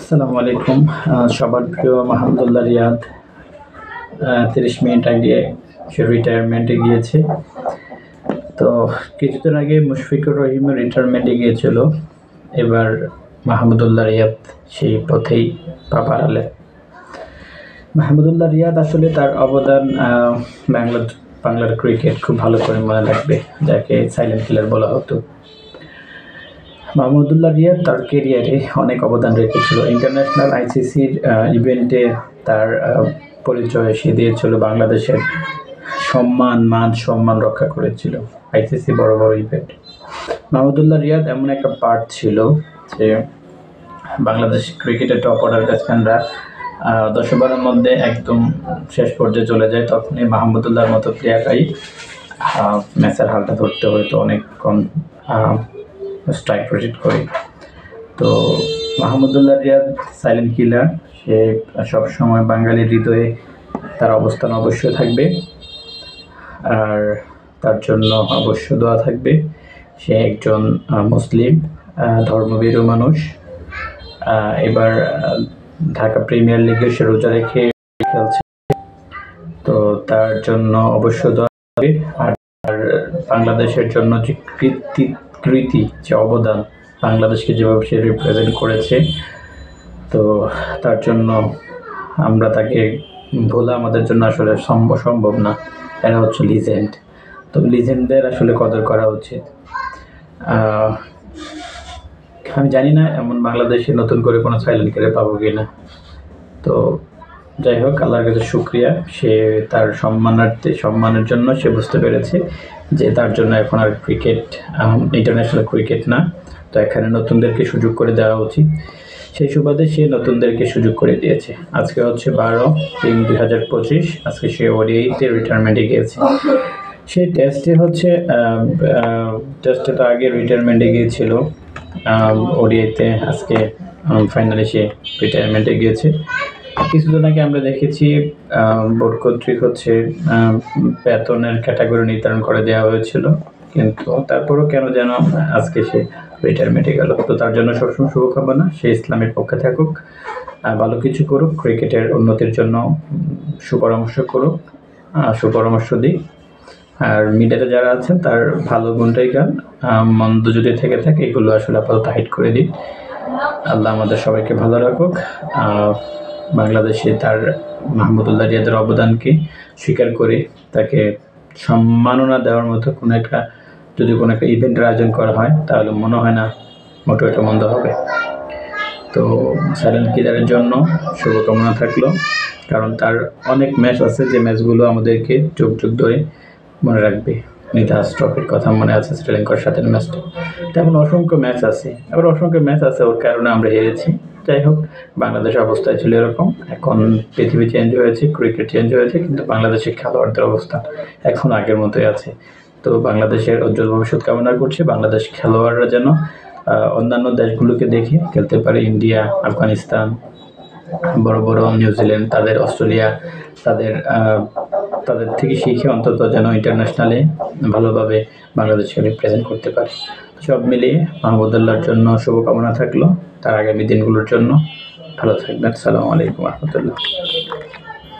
আসসালামু আলাইকুম। সবার প্রিয় মাহমুদুল্লাহ রিয়াদ ৩০ মিনিট আগে সে রিটায়ারমেন্টে গিয়েছে। তো কিছুদিন আগে মুশফিকুর রহিমও রিটায়ারমেন্টে গিয়েছিল। এবার মাহমুদুল্লাহ রিয়াদ সেই পথেই পা বাড়ালেন। মাহমুদুল্লাহ রিয়াদ আসলে তার অবদান বাংলার ক্রিকেট খুব ভালো করে মনে রাখবে, যাকে সাইলেন্ট কিলার বলা হতো। মাহমুদুল্লাহ রিয়াদ তার কেরিয়ারে অনেক অবদান রেখেছিল। ইন্টারন্যাশনাল আইসিসির ইভেন্টে তার পরিচয় সে দিয়েছিল, বাংলাদেশের সম্মান রক্ষা করেছিল আইসিসি বড় বড় ইভেন্ট। মাহমুদুল্লাহ রিয়াদ এমন একটা পার্ট ছিল যে বাংলাদেশ ক্রিকেটের টপ অর্ডার ব্যাটসম্যানরা 10 ওভারের মধ্যে একদম শেষ পর্যায়ে চলে যায়, তখনই মাহমুদুল্লাহর মতো প্লেয়াররাই ম্যাচের হালটা ধরতে হতো অনেকক্ষণ স্ট্রাইক প্রজেক্ট করে। তো মাহমুদুল্লাহ রিয়াদ সাইলেন্ট কিলার, সে সবসময় বাঙালির হৃদয়ে তার অবস্থান অবশ্যই থাকবে, আর তার জন্য অবশ্য দোয়া থাকবে। সে একজন মুসলিম ধর্মভীরু মানুষ। এবার ঢাকা প্রিমিয়ার লিগে সে রোজা রেখে খেলছে, তো তার জন্য অবশ্য দোয়া থাকবে। আর বাংলাদেশের জন্য যে কৃতি যে অবদান, বাংলাদেশকে যেভাবে সে রিপ্রেজেন্ট করেছে, তো তার জন্য আমরা তাকে ভোলা আমাদের জন্য আসলে সম্ভব না। এরা হচ্ছে লিজেন্ড, তো লিজেন্ডদের আসলে কদর করা উচিত। আমি জানি না এমন বাংলাদেশে নতুন করে কোনো সাইলেন্ট কিলার পাবো কিনা। তো যাই হোক, আল্লাহর কাছে শুকরিয়া, সে তার সম্মানের জন্য সে বুঝতে পেরেছে যে তার জন্য এখন আর ক্রিকেট ইন্টারন্যাশনাল ক্রিকেট না, তো এখানে নতুনদেরকে সুযোগ করে দেওয়া উচিত। সেই সুবাদে সে নতুনদেরকে সুযোগ করে দিয়েছে। আজকে হচ্ছে 12/3/2025, আজকে সে ওডিআইতে রিটায়ারমেন্টে গিয়েছে। সে টেস্টে তো আগে রিটায়ারমেন্টে গিয়েছিল, ওডিআইতে আজকে ফাইনালি সে রিটায়ারমেন্টে গিয়েছে। কিছুদিন আগে আমরা দেখেছি বোর্ড কর্তৃক বেতনের ক্যাটাগরি নির্ধারণ করে দেওয়া হয়েছিল, কিন্তু তারপরও কেন যেন আজকে সে রিটায়ারমেন্টে গেল। তো তার জন্য সবসময় শুভকামনা, সে ইসলামের পক্ষে থাকুক, ভালো কিছু করুক, ক্রিকেটের উন্নতির জন্য সুপরামর্শ করুক, সুপরামর্শ দিক। আর মিডিয়াতে যারা আছেন তার ভালো গুণটাই গান, মন্দ যদি থেকে থাকে এগুলো আসলে আপাতত হাইড করে দিন। আল্লাহ আমাদের সবাইকে ভালো রাখুক। বাংলাদেশে তার মাহমুদুল্লাহ রিয়াদের অবদানকে স্বীকার করে তাকে সম্মাননা দেওয়ার মতো কোনো একটা ইভেন্টের আয়োজন করা হয়, তাহলে মনে হয় না মোটেও এটা মন্দ হবে। তো সাইলেন্ট কিলারের জন্য শুভকামনা থাকলো, কারণ তার অনেক ম্যাচ আছে যে ম্যাচগুলো আমাদেরকে যুগ ধরে মনে রাখবে। নিধাস ট্রফির কথা মনে আছে, শ্রীলঙ্কার সাথে ম্যাচটা। তেমন অসংখ্য ম্যাচ আছে, আবার অসংখ্য ম্যাচ আছে ওর কারণে আমরা হেরেছি। যাই হোক, বাংলাদেশের অবস্থায় ছিল এরকম। এখন পৃথিবী চেঞ্জ হয়েছে, ক্রিকেট চেঞ্জ হয়েছে, কিন্তু বাংলাদেশের খেলোয়াড়দের অবস্থা এখন আগের মতোই আছে। তো বাংলাদেশের উজ্জ্বল ভবিষ্যৎ কামনা করছি। বাংলাদেশ খেলোয়াড়রা যেন অন্যান্য দেশগুলোকে দেখে খেলতে পারে, ইন্ডিয়া, আফগানিস্তান, বড় বড় নিউজিল্যান্ড, অস্ট্রেলিয়া, তাদের থেকে শিখে অন্তত যেন ইন্টারন্যাশনালে ভালোভাবে বাংলাদেশকে রিপ্রেজেন্ট করতে পারে। সব মিলিয়ে মাহমুদুল্লাহর জন্য শুভকামনা থাকলো, তার আগামী দিনগুলোর জন্য। ভালো থাকবেন। আসসালামু আলাইকুম রহমতুল্লাহ।